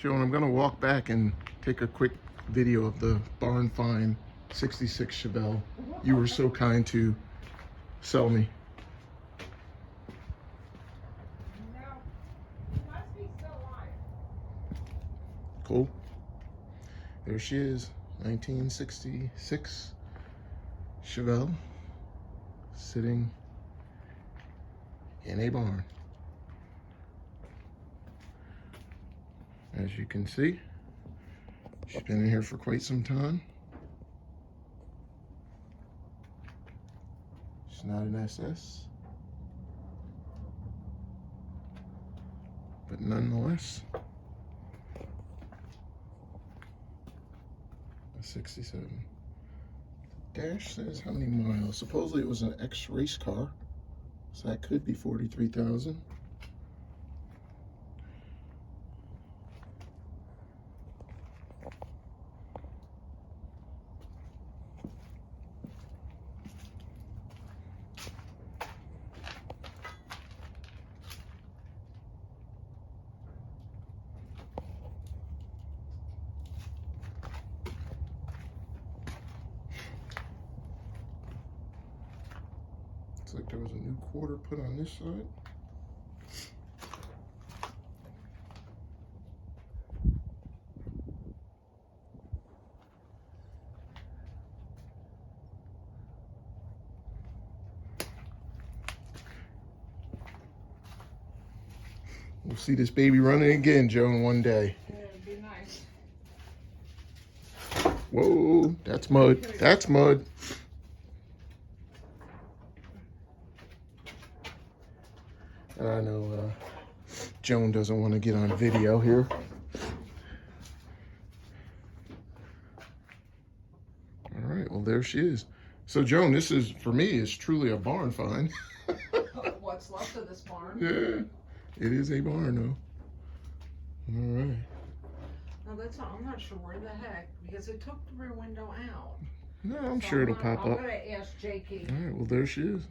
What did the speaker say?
Joe, and I'm going to walk back and take a quick video of the barn find 66 Chevelle you were so kind to sell me. Cool. There she is, 1966 Chevelle, sitting in a barn. As you can see, she's been in here for quite some time. She's not an SS, but nonetheless, a 67. Dash says how many miles. Supposedly it was an X-race car, so that could be 43,000. Looks like there was a new quarter put on this side. We'll see this baby running again, Joe, in one day. Yeah, it'd be nice. Whoa, that's mud. That's mud. And I know Joan doesn't want to get on video here. All right, well, there she is. So, Joan, this is, for me, is truly a barn find. What's left of this barn? Yeah, it is a barn, though. All right. No, that's not, I'm not sure where the heck, because it took the rear window out. No, I'm So sure it'll pop I'm up. gonna ask Jakey. All right, well, there she is.